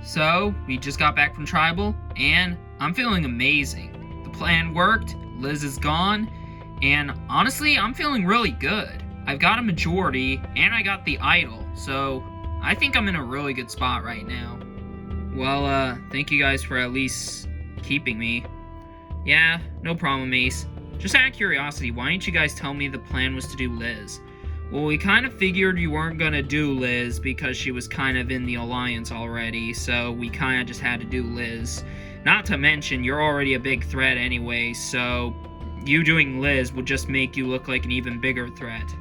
So, we just got back from Tribal, and I'm feeling amazing. The plan worked, Liz is gone, and honestly, I'm feeling really good. I've got a majority, and I got the idol, so I think I'm in a really good spot right now. Well, thank you guys for at least keeping me. Yeah, no problem, Ace. Just out of curiosity, why didn't you guys tell me the plan was to do Liz? Well, we kind of figured you weren't gonna do Liz because she was kind of in the Alliance already, so we kind of just had to do Liz. Not to mention, you're already a big threat anyway, so you doing Liz would just make you look like an even bigger threat.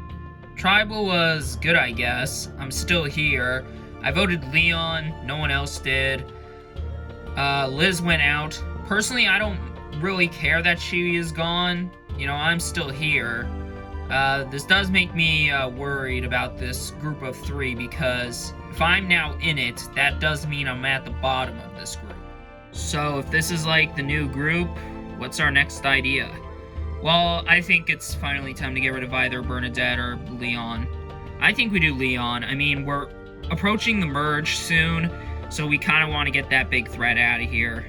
Tribal was good, I guess. I'm still here. I voted Leon, no one else did. Liz went out. Personally, I don't really care that she is gone. You know, I'm still here. This does make me worried about this group of 3 because if I'm now in it, that does mean I'm at the bottom of this group. So if this is like the new group, what's our next idea? Well, I think it's finally time to get rid of either Bernadette or Leon. I think we do Leon. I mean, we're approaching the merge soon, so we kind of want to get that big threat out of here.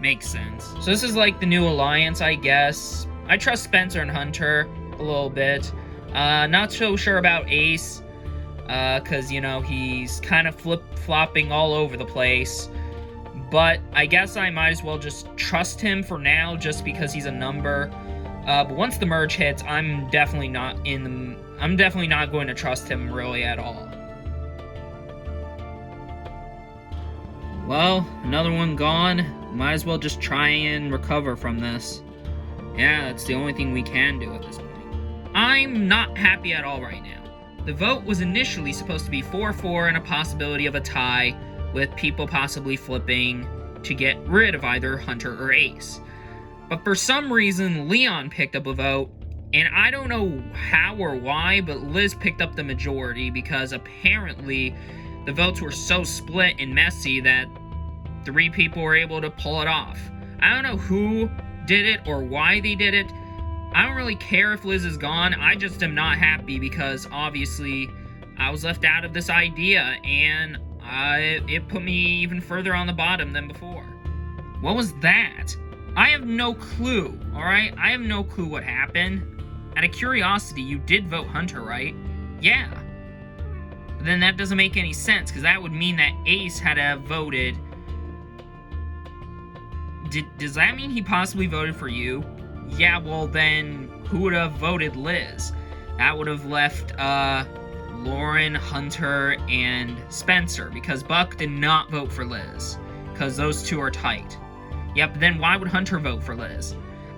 Makes sense. So this is like the new alliance, I guess. I trust Spencer and Hunter a little bit. Not so sure about Ace, because, you know, he's kind of flip-flopping all over the place. But I guess I might as well just trust him for now, just because he's a number. But once the merge hits, I'm definitely not going to trust him really at all. Well, another one gone. Might as well just try and recover from this. Yeah, that's the only thing we can do at this point. I'm not happy at all right now. The vote was initially supposed to be 4-4 and a possibility of a tie, with people possibly flipping to get rid of either Hunter or Ace. But for some reason, Leon picked up a vote, and I don't know how or why, but Liz picked up the majority because apparently the votes were so split and messy that 3 people were able to pull it off. I don't know who did it or why they did it. I don't really care if Liz is gone. I just am not happy because obviously I was left out of this idea and it put me even further on the bottom than before. What was that? I have no clue, alright? I have no clue what happened. Out of curiosity, you did vote Hunter, right? Yeah. But then that doesn't make any sense, because that would mean that Ace had to have voted. Does that mean he possibly voted for you? Yeah, well then, who would have voted Liz? That would have left, Lauren, Hunter, and Spencer, because Buck did not vote for Liz, because those 2 are tight. Yep, but then why would Hunter vote for Liz?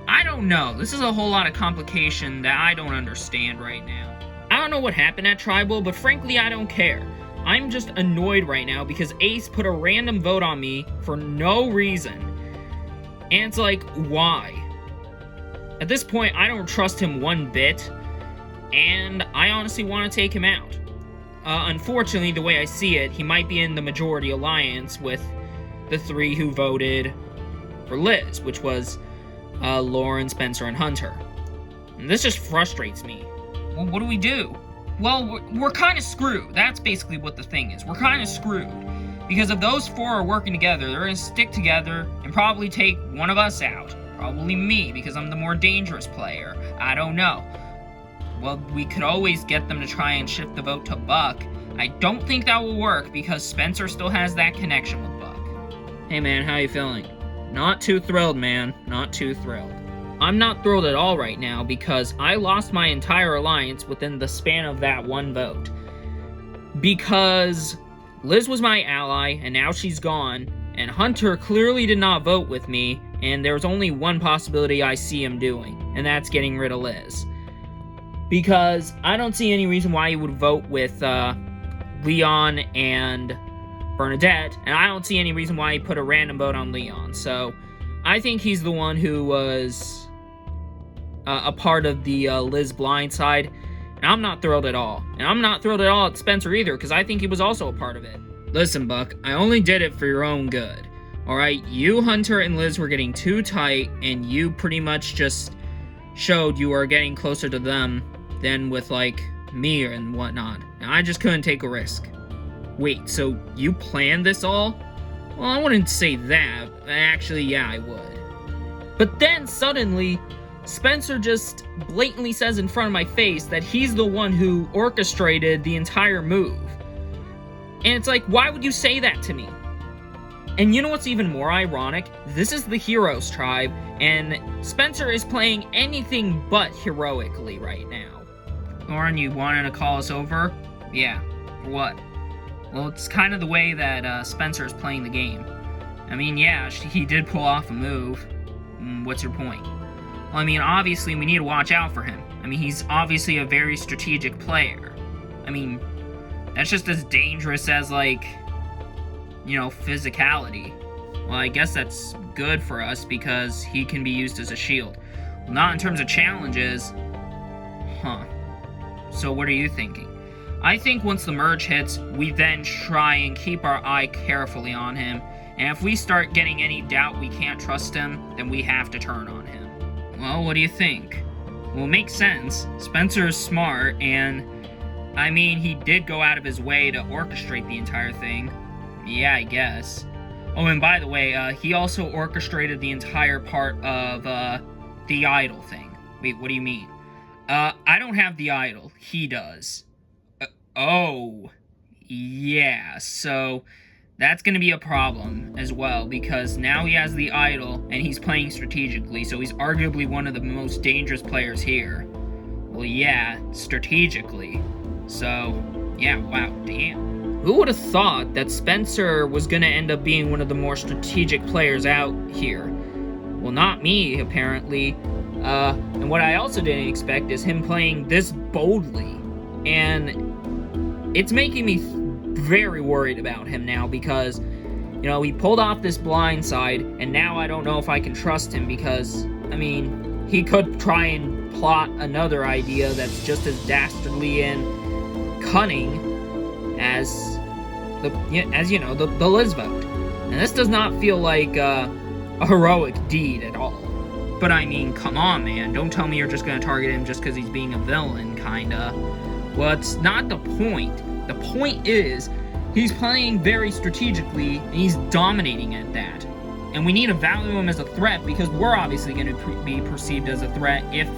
I don't know. This is a whole lot of complication that I don't understand right now. I don't know what happened at Tribal, but frankly, I don't care. I'm just annoyed right now because Ace put a random vote on me for no reason. And it's like, why? At this point, I don't trust him one bit, and I honestly want to take him out. Unfortunately, the way I see it, he might be in the majority alliance with the 3 who voted for Liz, which was Lauren, Spencer, and Hunter. And this just frustrates me. Well, what do we do? Well, we're kind of screwed. That's basically what the thing is. We're kind of screwed. Because if those 4 are working together, they're going to stick together and probably take one of us out. Probably me, because I'm the more dangerous player. I don't know. Well, we could always get them to try and shift the vote to Buck. I don't think that will work, because Spencer still has that connection with Buck. Hey man, how you feeling? Not too thrilled, man. Not too thrilled. I'm not thrilled at all right now, because I lost my entire alliance within the span of that one vote. Because Liz was my ally, and now she's gone, and Hunter clearly did not vote with me, and there's only one possibility I see him doing, and that's getting rid of Liz. Because I don't see any reason why he would vote with Leon and Bernadette, and I don't see any reason why he put a random vote on Leon. So I think he's the one who was a part of the Liz blind side, and I'm not thrilled at all. And I'm not thrilled at all at Spencer either, because I think he was also a part of it. Listen, Buck, I only did it for your own good. Alright, you, Hunter, and Liz were getting too tight, and you pretty much just showed you were getting closer to them than with, like, me and whatnot. And I just couldn't take a risk. Wait, so you planned this all? Well, I wouldn't say that. Actually, yeah, I would. But then, suddenly, Spencer just blatantly says in front of my face that he's the one who orchestrated the entire move. And it's like, why would you say that to me? And you know what's even more ironic? This is the Heroes tribe, and Spencer is playing anything but heroically right now. Lauren, you wanted to call us over? Yeah. For what? Well, it's kind of the way that Spencer is playing the game. I mean, yeah, he did pull off a move. What's your point? Well, I mean, obviously, we need to watch out for him. I mean, he's obviously a very strategic player. I mean, that's just as dangerous as, like, you know, physicality. Well, I guess that's good for us because he can be used as a shield. Well, not in terms of challenges. Huh. So what are you thinking? I think once the merge hits, we then try and keep our eye carefully on him. And if we start getting any doubt we can't trust him, then we have to turn on him. Well, what do you think? Well, it makes sense. Spencer is smart, and I mean, he did go out of his way to orchestrate the entire thing. Yeah, I guess. Oh, and by the way, he also orchestrated the entire part of the idol thing. Wait, what do you mean? I don't have the idol. He does. Oh. Yeah, so that's going to be a problem as well, because now he has the idol, and he's playing strategically, so he's arguably one of the most dangerous players here. Well, yeah, strategically. So, yeah, wow, damn. Who would have thought that Spencer was going to end up being one of the more strategic players out here? Well, not me, apparently. And what I also didn't expect is him playing this boldly. And it's making me very worried about him now because, you know, he pulled off this blind side, and now I don't know if I can trust him because, I mean, he could try and plot another idea that's just as dastardly and cunning as the Liz vote. And this does not feel like a heroic deed at all. But I mean, come on, man. Don't tell me you're just gonna target him just because he's being a villain, kinda. Well, it's not the point. The point is, he's playing very strategically, and he's dominating at that. And we need to value him as a threat, because we're obviously going to be perceived as a threat if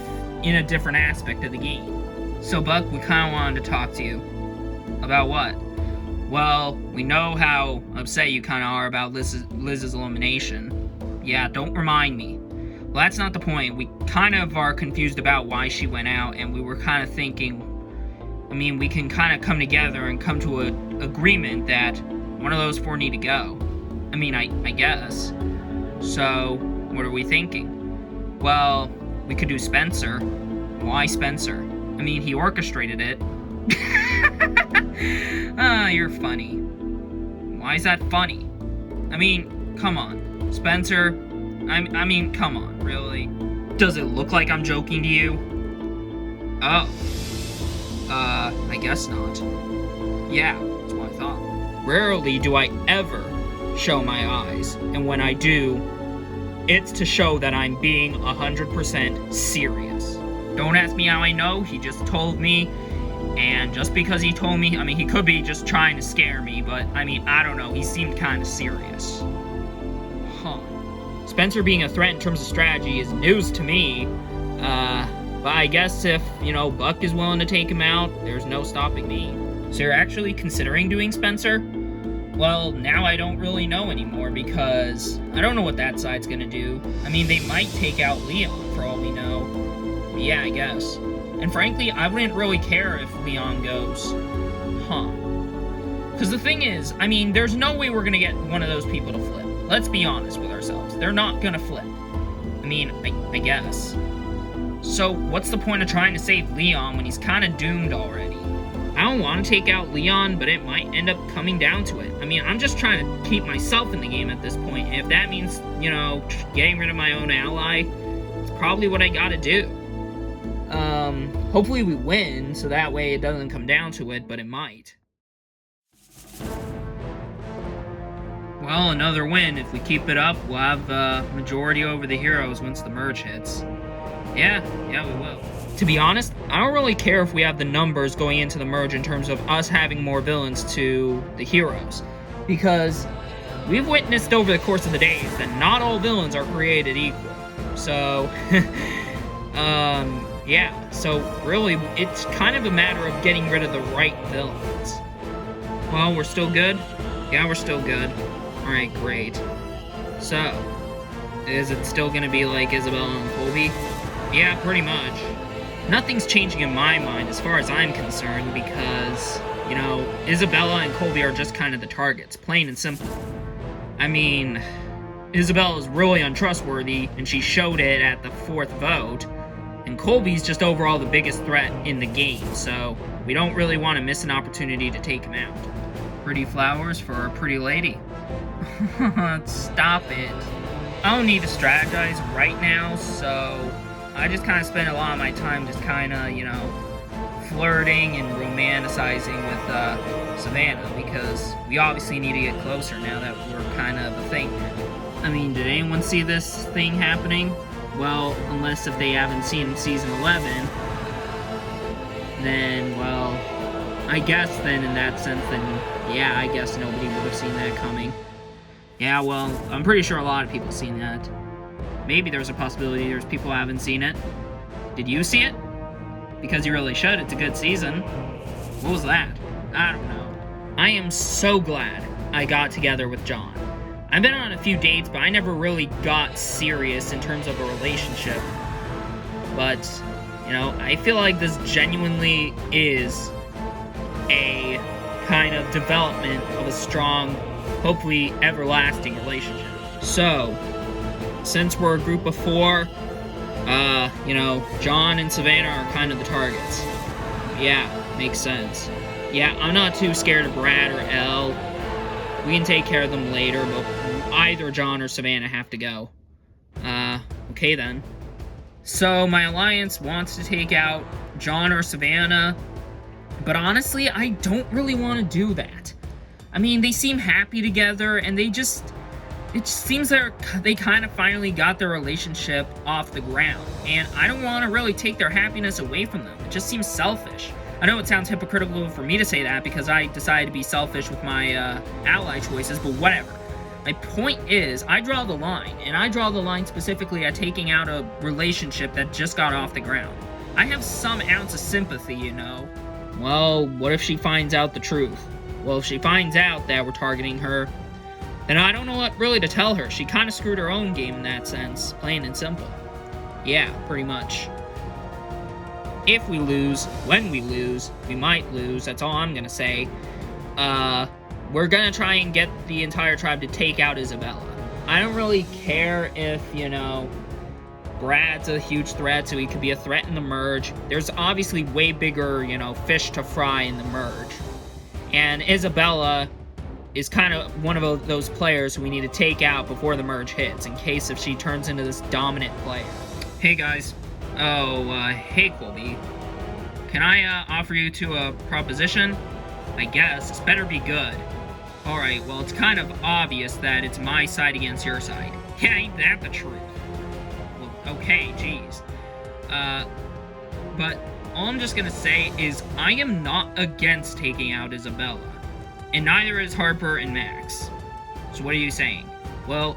in a different aspect of the game. So, Buck, we kind of wanted to talk to you. About what? Well, we know how upset you kind of are about Liz's elimination. Yeah, don't remind me. Well, that's not the point. We kind of are confused about why she went out, and we were kind of thinking, I mean, we can kind of come together and come to an agreement that one of those four need to go. I mean, I guess. So, what are we thinking? Well, we could do Spencer. Why Spencer? I mean, he orchestrated it. Ah, you're funny. Why is that funny? I mean, come on. Spencer, I mean, come on, really? Does it look like I'm joking to you? Oh. I guess not. Yeah, that's what I thought. Rarely do I ever show my eyes, and when I do, it's to show that I'm being 100% serious. Don't ask me how I know, he just told me, and just because he told me, I mean, he could be just trying to scare me, but, I mean, I don't know, he seemed kind of serious. Huh. Spencer being a threat in terms of strategy is news to me, but I guess if, you know, Buck is willing to take him out, there's no stopping me. So you're actually considering doing Spencer? Well, now I don't really know anymore because I don't know what that side's gonna do. I mean, they might take out Leon for all we know. But yeah, I guess. And frankly, I wouldn't really care if Leon goes. Huh. Because the thing is, I mean, there's no way we're gonna get one of those people to flip. Let's be honest with ourselves. They're not gonna flip. I mean, I guess. So, what's the point of trying to save Leon when he's kind of doomed already? I don't want to take out Leon, but it might end up coming down to it. I mean, I'm just trying to keep myself in the game at this point, and if that means, you know, getting rid of my own ally, it's probably what I gotta do. Hopefully we win, so that way it doesn't come down to it, but it might. Well, another win. If we keep it up, we'll have the majority over the Heroes once the merge hits. Yeah, we will. To be honest, I don't really care if we have the numbers going into the merge in terms of us having more villains to the Heroes. Because we've witnessed over the course of the days that not all villains are created equal. So, yeah. So, really, it's kind of a matter of getting rid of the right villains. Well, we're still good? Yeah, we're still good. Alright, great. So, is it still gonna be like Isabella and Colby? Yeah, pretty much. Nothing's changing in my mind as far as I'm concerned because, you know, Isabella and Colby are just kind of the targets, plain and simple. I mean, Isabella's really untrustworthy, and she showed it at the 4th vote, and Colby's just overall the biggest threat in the game, so we don't really want to miss an opportunity to take him out. Pretty flowers for a pretty lady. Stop it. I don't need to strategize right now, so I just kind of spend a lot of my time just kind of, you know, flirting and romanticizing with Savannah, because we obviously need to get closer now that we're kind of a thing. I mean, did anyone see this thing happening? Well, unless if they haven't seen Season 11, then, well, I guess then in that sense, then, yeah, I guess nobody would have seen that coming. Yeah, well, I'm pretty sure a lot of people have seen that. Maybe there's a possibility there's people who haven't seen it. Did you see it? Because you really should, it's a good season. What was that? I don't know. I am so glad I got together with John. I've been on a few dates, but I never really got serious in terms of a relationship. But, you know, I feel like this genuinely is a kind of development of a strong, hopefully everlasting relationship. So, since we're a group of 4, you know, John and Savannah are kind of the targets. Yeah, makes sense. Yeah, I'm not too scared of Brad or Elle. We can take care of them later, but either John or Savannah have to go. Okay then. So, my alliance wants to take out John or Savannah, but honestly, I don't really want to do that. I mean, they seem happy together, and it just seems that they kind of finally got their relationship off the ground, and I don't want to really take their happiness away from them. It just seems selfish. I know it sounds hypocritical for me to say that because I decided to be selfish with my ally choices, but whatever. My point is, I draw the line, and I draw the line specifically at taking out a relationship that just got off the ground. I have some ounce of sympathy, you know. Well, what if she finds out the truth? Well, if she finds out that we're targeting her, then I don't know what really to tell her. She kind of screwed her own game in that sense, plain and simple. Yeah, pretty much. If we lose, when we lose, we might lose, that's all I'm gonna say. We're gonna try and get the entire tribe to take out Isabella. I don't really care if, you know, Brad's a huge threat, so he could be a threat in the merge. There's obviously way bigger, you know, fish to fry in the merge. And Isabella is kind of one of those players who we need to take out before the merge hits, in case if she turns into this dominant player. Hey guys. Oh, hey Colby. Can I, offer you to a proposition? I guess. This better be good. Alright, well, it's kind of obvious that it's my side against your side. Yeah, ain't that the truth? Well, okay, jeez. But all I'm just gonna say is I am not against taking out Isabella. And neither is Harper and Max. So what are you saying? Well,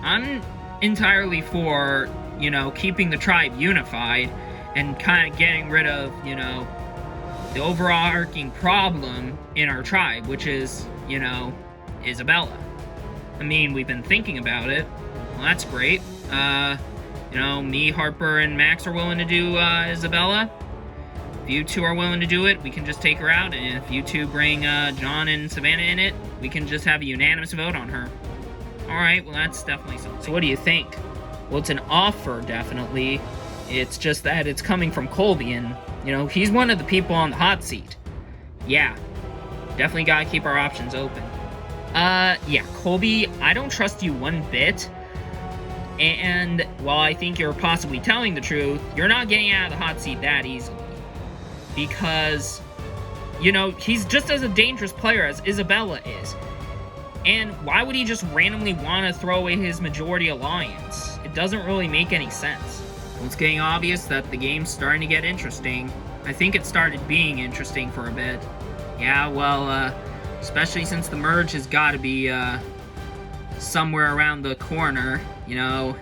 I'm entirely for, you know, keeping the tribe unified and kind of getting rid of, you know, the overarching problem in our tribe, which is, you know, Isabella. I mean, we've been thinking about it. Well, that's great. You know, me, Harper, and Max are willing to do, Isabella. If you two are willing to do it, we can just take her out, and if you two bring, John and Savannah in it, we can just have a unanimous vote on her. Alright, well, that's definitely something. So what do you think? Well, it's an offer, definitely. It's just that it's coming from Colby, and, you know, he's one of the people on the hot seat. Yeah. Definitely gotta keep our options open. Yeah, Colby, I don't trust you one bit. And while I think you're possibly telling the truth, you're not getting out of the hot seat that easily. Because, you know, he's just as a dangerous player as Isabella is. And why would he just randomly want to throw away his majority alliance? It doesn't really make any sense. Well, it's getting obvious that the game's starting to get interesting. I think it started being interesting for a bit. Yeah, well, especially since the merge has got to be, somewhere around the corner. You know,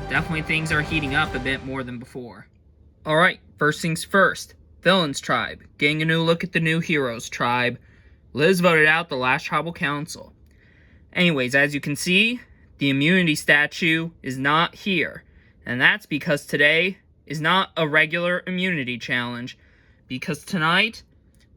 definitely things are heating up a bit more than before. Alright, first things first. Villains Tribe. Getting a new look at the new Heroes Tribe. Liz voted out the last tribal council. Anyways, as you can see, the immunity statue is not here. And that's because today is not a regular immunity challenge. Because tonight,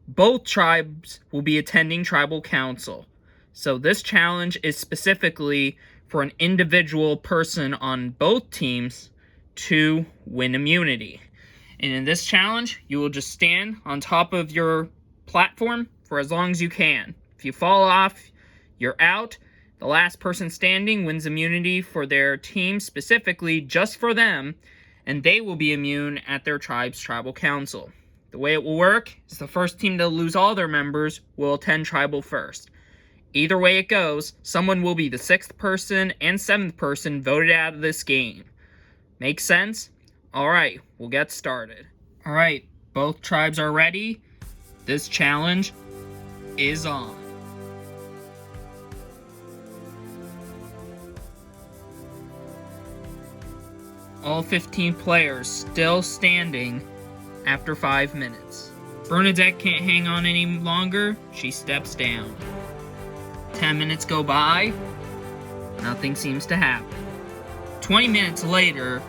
both tribes will be attending tribal council. So this challenge is specifically for an individual person on both teams to win immunity. And in this challenge, you will just stand on top of your platform for as long as you can. If you fall off, you're out. The last person standing wins immunity for their team, specifically just for them, and they will be immune at their tribe's tribal council. The way it will work is the first team to lose all their members will attend tribal first. Either way it goes, someone will be the 6th person and 7th person voted out of this game. Make sense? Alright, we'll get started. Alright, both tribes are ready. This challenge is on. All 15 players still standing after 5 minutes. Bernadette can't hang on any longer. She steps down. 10 minutes go by. Nothing seems to happen. 20 minutes later,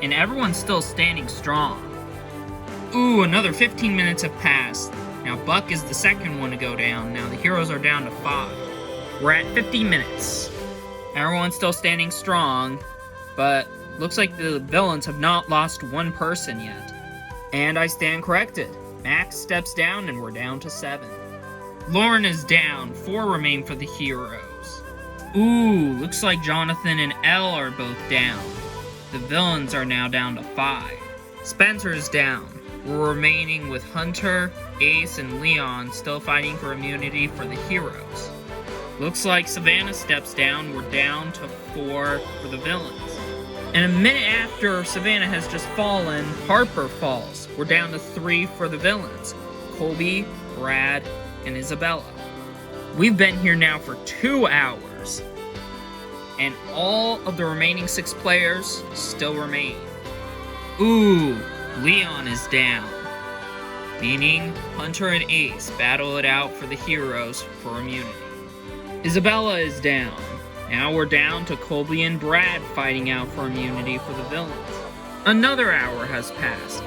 and everyone's still standing strong. Ooh, another 15 minutes have passed. Now Buck is the second one to go down. Now the heroes are down to 5. We're at 50 minutes. Everyone's still standing strong, but looks like the villains have not lost one person yet. And I stand corrected. Max steps down and we're down to 7. Lauren is down. 4 remain for the heroes. Ooh, looks like Jonathan and Elle are both down. The villains are now down to 5. Spencer is down. We're remaining with Hunter, Ace, and Leon still fighting for immunity for the heroes. Looks like Savannah steps down. We're down to 4 for the villains. And a minute after Savannah has just fallen, Harper falls. We're down to 3 for the villains. Colby, Brad, and Isabella. We've been here now for 2 hours. And all of the remaining 6 players still remain. Ooh, Leon is down. Meaning Hunter and Ace battle it out for the heroes for immunity. Isabella is down. Now we're down to Colby and Brad fighting out for immunity for the villains. Another hour has passed.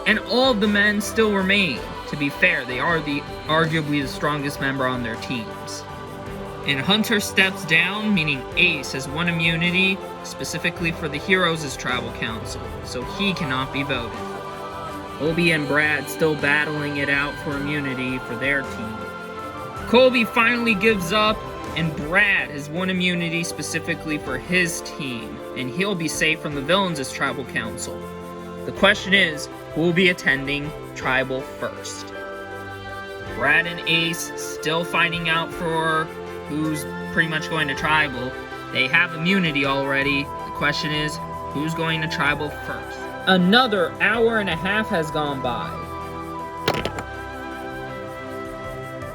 And all of the men still remain. To be fair, they are arguably the strongest member on their teams. And Hunter steps down, meaning Ace has won immunity, specifically for the Heroes' Tribal Council, so he cannot be voted. Colby and Brad still battling it out for immunity for their team. Colby finally gives up, and Brad has won immunity specifically for his team, and he'll be safe from the Villains' Tribal Council. The question is, who will be attending Tribal first? Brad and Ace still fighting out for who's pretty much going to Tribal. They have immunity already. The question is, who's going to Tribal first? Another hour and a half has gone by.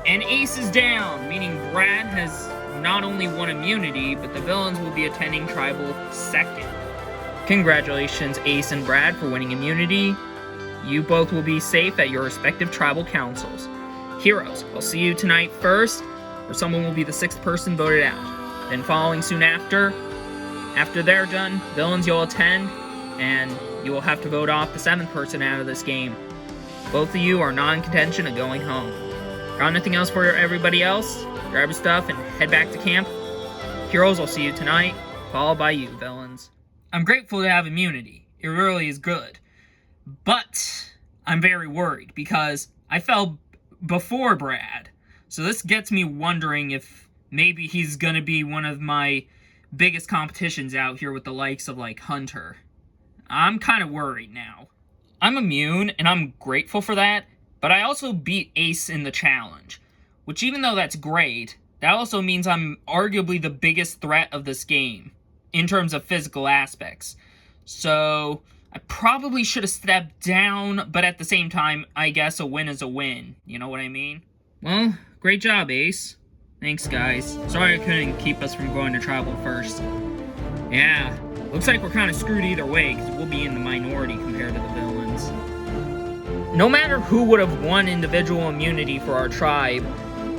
And Ace is down, meaning Brad has not only won immunity, but the villains will be attending Tribal second. Congratulations, Ace and Brad, for winning immunity. You both will be safe at your respective Tribal Councils. Heroes, I'll see you tonight first, or someone will be the 6th person voted out. Then following soon after they're done, villains you'll attend, and you will have to vote off the 7th person out of this game. Both of you are non-contention of going home. Got nothing else for everybody else? Grab your stuff and head back to camp. Heroes, I'll see you tonight, followed by you, villains. I'm grateful to have immunity. It really is good. But I'm very worried because I fell before Brad. So this gets me wondering if maybe he's gonna be one of my biggest competitions out here with the likes of like Hunter. I'm kind of worried now. I'm immune and I'm grateful for that, but I also beat Ace in the challenge, which even though that's great, that also means I'm arguably the biggest threat of this game in terms of physical aspects. So I probably should have stepped down, but at the same time, I guess a win is a win. You know what I mean? Well, great job, Ace. Thanks, guys. Sorry I couldn't keep us from going to tribal first. Yeah, looks like we're kind of screwed either way, because we'll be in the minority compared to the villains. No matter who would have won individual immunity for our tribe,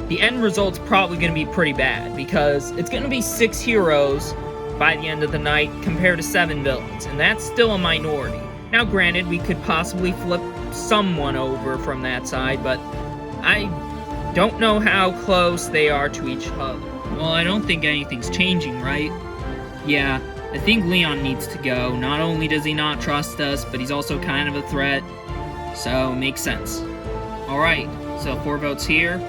the end result's probably going to be pretty bad, because it's going to be 6 heroes by the end of the night compared to 7 villains, and that's still a minority. Now granted, we could possibly flip someone over from that side, but I don't know how close they are to each other. Well, I don't think anything's changing, right? Yeah, I think Leon needs to go. Not only does he not trust us, but he's also kind of a threat, so it makes sense. Alright, so 4 votes here,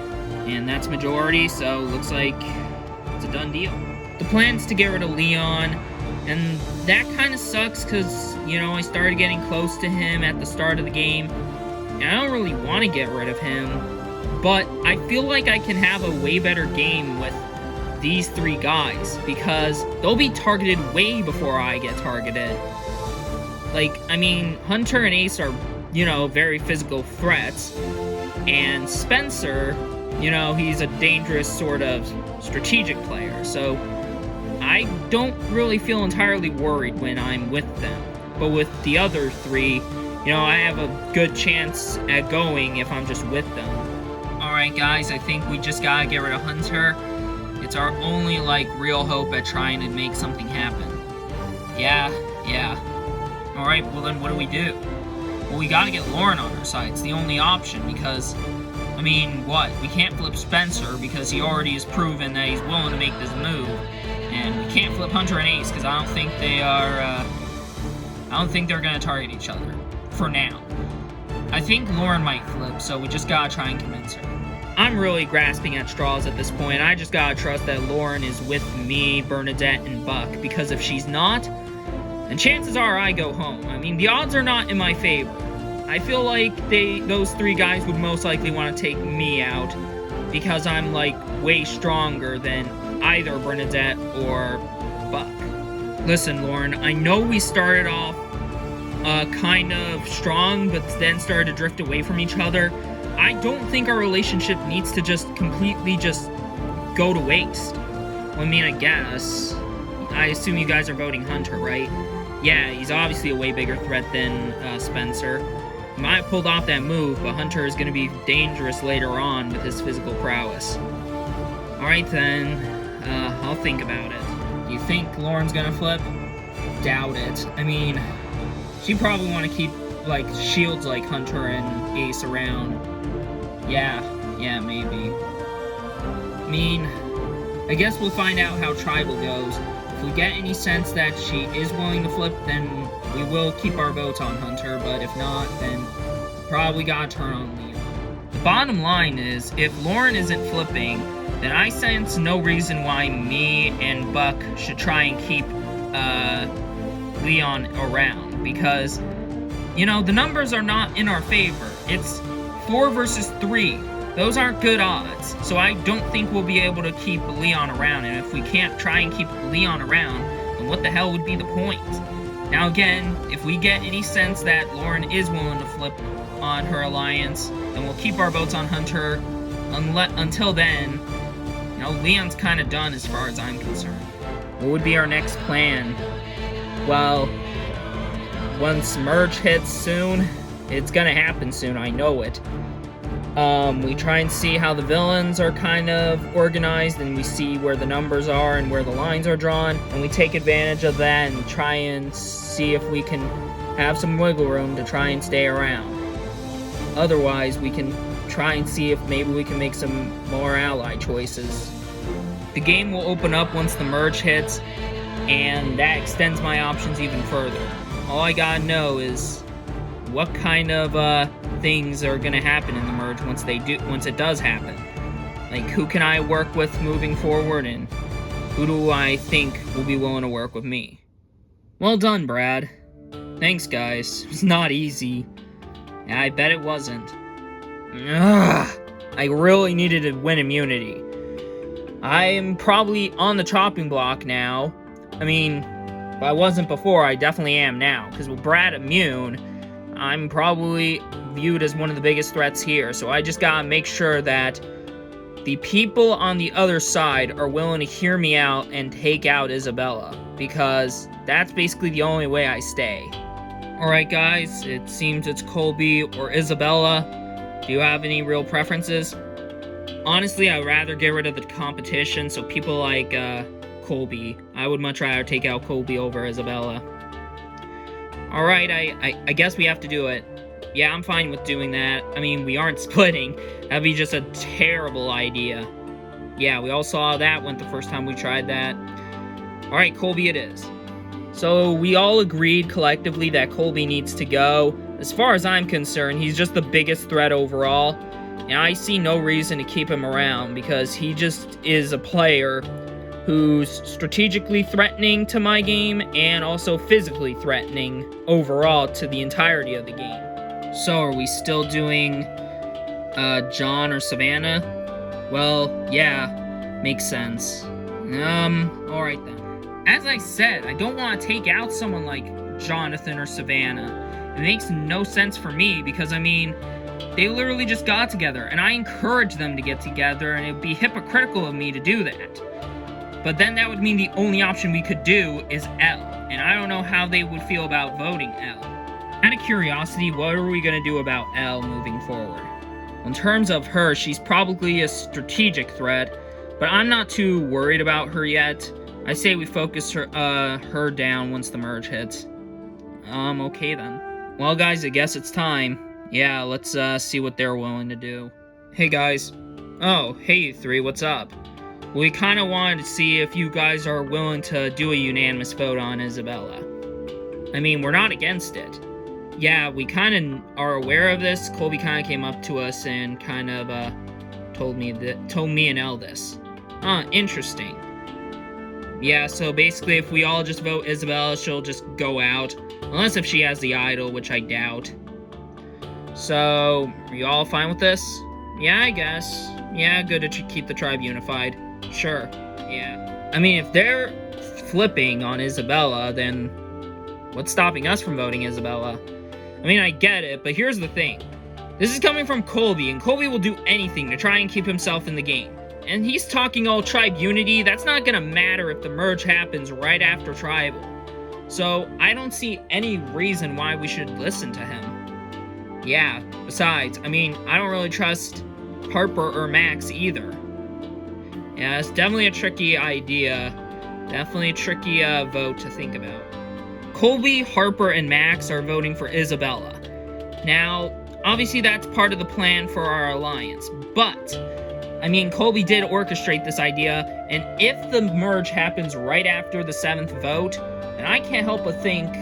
and that's majority, so looks like it's a done deal. The plan's to get rid of Leon, and that kind of sucks because, you know, I started getting close to him at the start of the game, and I don't really want to get rid of him, but I feel like I can have a way better game with these 3 guys, because they'll be targeted way before I get targeted. Like, I mean, Hunter and Ace are, you know, very physical threats, and Spencer, you know, he's a dangerous sort of strategic player, so I don't really feel entirely worried when I'm with them. But with the other 3, you know, I have a good chance at going if I'm just with them. Alright guys, I think we just gotta get rid of Hunter. It's our only, like, real hope at trying to make something happen. Yeah. Alright, well then what do we do? Well, we gotta get Lauren on our side. It's the only option, because, I mean, what? We can't flip Spencer because he already has proven that he's willing to make this move. And we can't flip Hunter and Ace because I don't think they are, I don't think they're gonna target each other. For now. I think Lauren might flip, so we just gotta try and convince her. I'm really grasping at straws at this point. I just gotta trust that Lauren is with me, Bernadette, and Buck, because if she's not, then chances are I go home. I mean, the odds are not in my favor. I feel like those 3 guys would most likely want to take me out, because I'm, like, way stronger than either Bernadette or Buck. Listen, Lauren, I know we started off kind of strong, but then started to drift away from each other. I don't think our relationship needs to just completely just go to waste. Well, I mean, I guess. I assume you guys are voting Hunter, right? Yeah, he's obviously a way bigger threat than Spencer. He might have pulled off that move, but Hunter is going to be dangerous later on with his physical prowess. Alright then, I'll think about it. You think Lauren's gonna flip? Doubt it. I mean, she'd probably want to keep, like, shields like Hunter and Ace around. Yeah, maybe. I mean, I guess we'll find out how Tribal goes. If we get any sense that she is willing to flip, then we will keep our votes on Hunter, but if not, then probably gotta turn on Leon. The bottom line is, if Lauren isn't flipping, then I sense no reason why me and Buck should try and keep Leon around, because, you know, the numbers are not in our favor. It's 4 versus 3. Those aren't good odds, so I don't think we'll be able to keep Leon around, and if we can't try and keep Leon around, then what the hell would be the point? Now again, if we get any sense that Lauren is willing to flip on her alliance, then we'll keep our votes on Hunter. Until then, you know, Leon's kind of done as far as I'm concerned. What would be our next plan? Well, once merge hits soon, it's gonna happen soon, I know it. We try and see how the villains are kind of organized, and we see where the numbers are and where the lines are drawn, and we take advantage of that and try and see if we can have some wiggle room to try and stay around. Otherwise, we can try and see if maybe we can make some more ally choices. The game will open up once the merge hits, and that extends my options even further. All I gotta know is what kind of things are gonna happen in the merge once it does happen. Like, who can I work with moving forward, and who do I think will be willing to work with me? Well done, Brad. Thanks, guys. It's not easy. Yeah, I bet it wasn't. Ugh, I really needed to win immunity. I am probably on the chopping block now. I mean, if I wasn't before, I definitely am now. Because with Brad immune, I'm probably viewed as one of the biggest threats here. So I just gotta make sure that the people on the other side are willing to hear me out and take out Isabella, because that's basically the only way I stay. Alright guys, it seems it's Colby or Isabella. Do you have any real preferences? Honestly, I'd rather get rid of the competition, so people like Colby. I would much rather take out Colby over Isabella. Alright, I guess we have to do it. Yeah, I'm fine with doing that. I mean, we aren't splitting. That'd be just a terrible idea. Yeah, we all saw that went the first time we tried that. Alright, Colby it is. So, we all agreed collectively that Colby needs to go. As far as I'm concerned, he's just the biggest threat overall. And I see no reason to keep him around, because he just is a player who's strategically threatening to my game, and also physically threatening overall to the entirety of the game. So, are we still doing John or Savannah? Well, yeah, makes sense. Alright then. As I said, I don't want to take out someone like Jonathan or Savannah. It makes no sense for me, because, I mean, they literally just got together, and I encouraged them to get together, and it would be hypocritical of me to do that. But then that would mean the only option we could do is L, and I don't know how they would feel about voting L. Out of curiosity, what are we going to do about Elle moving forward? Well, in terms of her, she's probably a strategic threat, but I'm not too worried about her yet. I say we focus her down once the merge hits. Okay then. Well guys, I guess it's time. Yeah, let's see what they're willing to do. Hey guys. Oh, hey you three, what's up? We kind of wanted to see if you guys are willing to do a unanimous vote on Isabella. I mean, we're not against it. Yeah, we kind of are aware of this. Colby kind of came up to us and kind of told me and Elle this. Interesting. Yeah, so basically if we all just vote Isabella, she'll just go out. Unless if she has the idol, which I doubt. So, are you all fine with this? Yeah, I guess. Yeah, good to keep the tribe unified. Sure, yeah. I mean, if they're flipping on Isabella, then what's stopping us from voting Isabella? I mean, I get it, but here's the thing. This is coming from Colby, and Colby will do anything to try and keep himself in the game. And he's talking all tribe unity. That's not gonna matter if the merge happens right after tribal. So, I don't see any reason why we should listen to him. Yeah, besides, I mean, I don't really trust Harper or Max either. Yeah, it's definitely a tricky idea. Definitely a tricky vote to think about. Colby, Harper, and Max are voting for Isabella. Now, obviously that's part of the plan for our alliance, but, I mean, Colby did orchestrate this idea, and if the merge happens right after the 7th vote, then I can't help but think,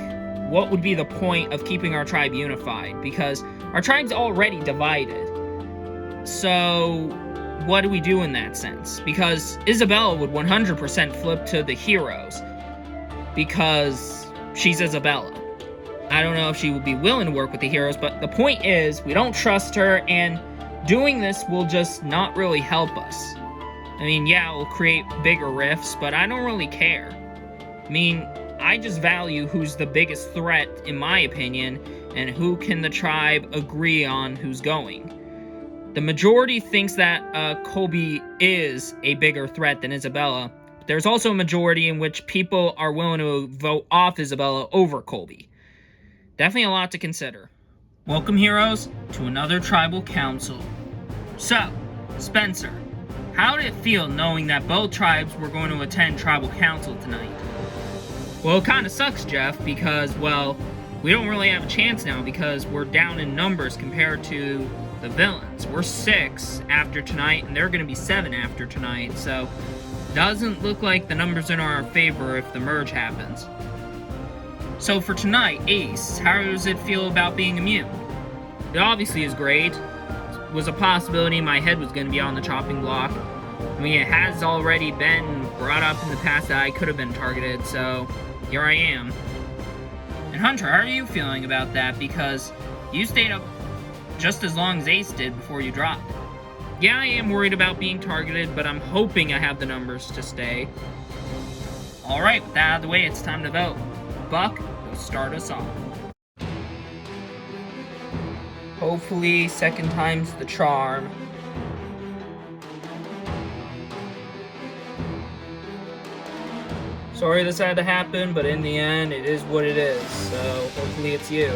what would be the point of keeping our tribe unified? Because our tribe's already divided. So, what do we do in that sense? Because Isabella would 100% flip to the heroes. Because she's Isabella. I don't know if she would be willing to work with the heroes, but the point is, we don't trust her, and doing this will just not really help us. I mean, yeah, it will create bigger rifts, but I don't really care. I mean, I just value who's the biggest threat, in my opinion, and who can the tribe agree on who's going. The majority thinks that Colby is a bigger threat than Isabella. But there's also a majority in which people are willing to vote off Isabella over Colby. Definitely a lot to consider. Welcome, heroes, to another tribal council. So, Spencer, how did it feel knowing that both tribes were going to attend tribal council tonight? Well, it kind of sucks, Jeff, because, well, we don't really have a chance now because we're down in numbers compared to the villains. We're 6 after tonight, and they're going to be 7 after tonight, so doesn't look like the numbers are in our favor if the merge happens. So for tonight, Ace, how does it feel about being immune? It obviously is great. It was a possibility my head was going to be on the chopping block. I mean, it has already been brought up in the past that I could have been targeted, so here I am. And Hunter, how are you feeling about that? Because you stayed up just as long as Ace did before you dropped. Yeah, I am worried about being targeted, but I'm hoping I have the numbers to stay. Alright, with that out of the way, it's time to vote. Buck will start us off. Hopefully, second time's the charm. Sorry this had to happen, but in the end, it is what it is. So hopefully it's you.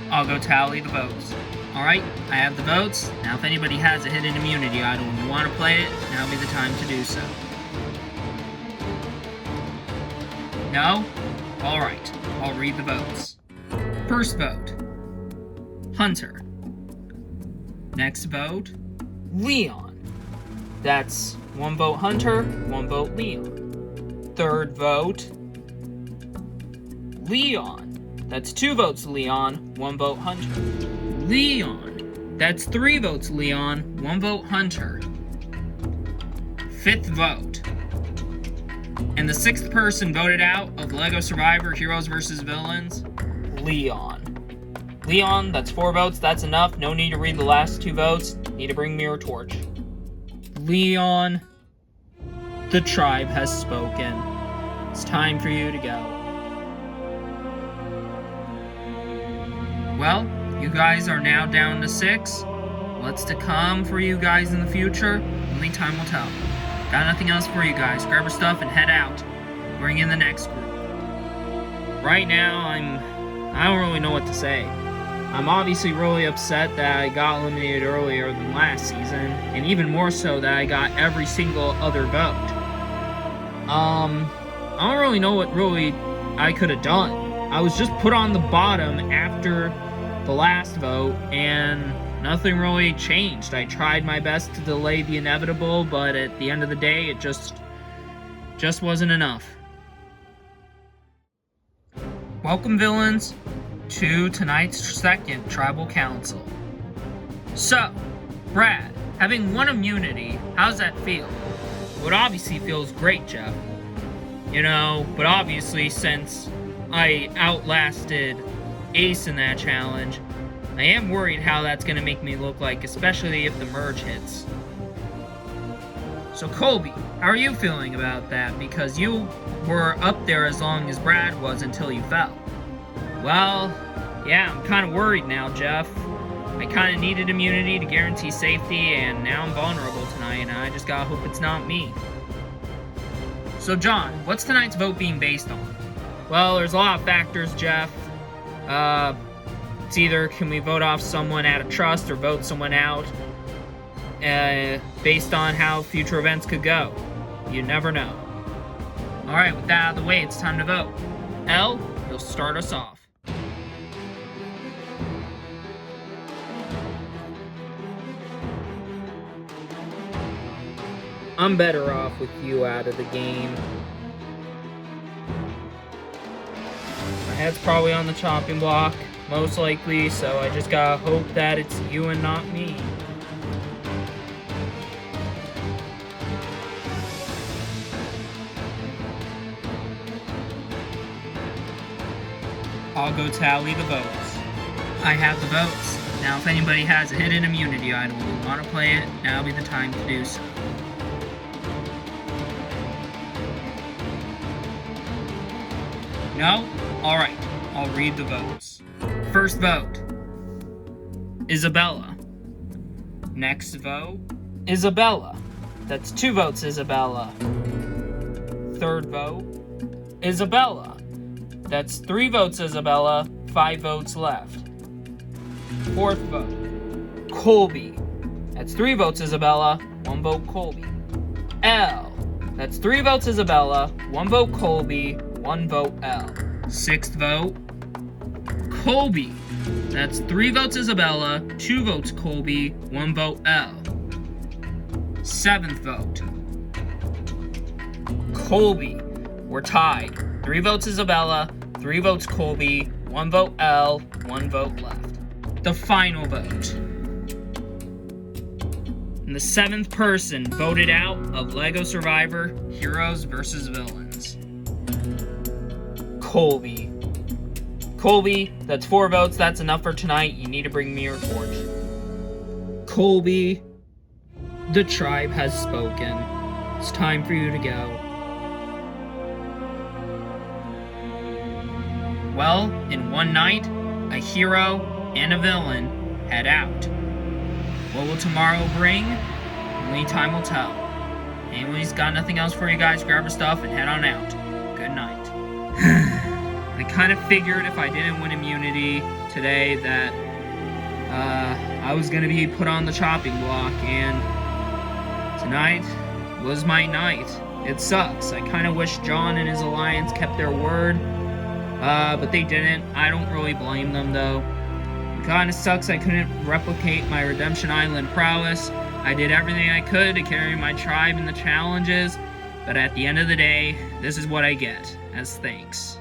I'll go tally the votes. Alright, I have the votes. Now if anybody has a hidden immunity item and you want to play it, now would be the time to do so. No? Alright, I'll read the votes. First vote, Hunter. Next vote, Leon. That's 1 vote Hunter, 1 vote Leon. Third vote, Leon. That's 2 votes Leon, 1 vote Hunter. Leon. That's 3 votes Leon, 1 vote Hunter. Fifth vote. And the 6th person voted out of LEGO Survivor Heroes vs. Villains, Leon. Leon, that's 4 votes, that's enough. No need to read the last 2 votes. Need to bring me your torch. Leon, the tribe has spoken. It's time for you to go. Well, you guys are now down to 6. What's to come for you guys in the future? Only time will tell. Got nothing else for you guys. Grab your stuff and head out. Bring in the next group. Right now, I don't really know what to say. I'm obviously really upset that I got eliminated earlier than last season, and even more so that I got every single other vote. I don't really know what really I could have done. I was just put on the bottom after the last vote, and nothing really changed. I tried my best to delay the inevitable, but at the end of the day, it just wasn't enough. Welcome, villains, to tonight's second Tribal Council. So, Brad, having 1 immunity, how's that feel? Well, it obviously feels great, Jeff. You know, but obviously since I outlasted Ace in that challenge, I am worried how that's going to make me look like, especially if the merge hits. So Colby, how are you feeling about that? Because you were up there as long as Brad was until you fell. Well, yeah, I'm kind of worried now, Jeff. I kind of needed immunity to guarantee safety, and now I'm vulnerable tonight, and I just gotta hope it's not me. So John, what's tonight's vote being based on? Well, there's a lot of factors, Jeff. It's either can we vote off someone out of trust or vote someone out based on how future events could go. You never know. Alright, with that out of the way, it's time to vote. Elle, you'll start us off. I'm better off with you out of the game. My head's probably on the chopping block, most likely, so I just gotta hope that it's you and not me. I'll go tally the votes. I have the votes. Now if anybody has a hidden immunity item and want to play it, now would be the time to do so. No? Alright, I'll read the votes. First vote, Isabella. Next vote, Isabella. That's 2 votes, Isabella. Third vote, Isabella. That's 3 votes, Isabella. 5 votes left. Fourth vote, Colby. That's 3 votes, Isabella. 1 vote, Colby. Elle. That's 3 votes, Isabella. 1 vote, Colby. 1 vote, Elle. Sixth vote, Colby. That's 3 votes, Isabella. 2 votes, Colby. 1 vote, Elle. Seventh vote, Colby. We're tied. 3 votes, Isabella. 3 votes, Colby. 1 vote, Elle. 1 vote left. The final vote. And the 7th person voted out of LEGO Survivor Heroes vs. Villains. Colby. Colby, that's 4 votes. That's enough for tonight. You need to bring me your torch. Colby, the tribe has spoken. It's time for you to go. Well, in one night, a hero and a villain head out. What will tomorrow bring? Only time will tell. Anyways, got nothing else for you guys. Grab your stuff and head on out. Good night. I kind of figured if I didn't win immunity today that I was going to be put on the chopping block, and tonight was my night. It sucks. I kind of wish John and his alliance kept their word, but they didn't. I don't really blame them, though. It kind of sucks I couldn't replicate my Redemption Island prowess. I did everything I could to carry my tribe in the challenges, but at the end of the day, this is what I get as thanks.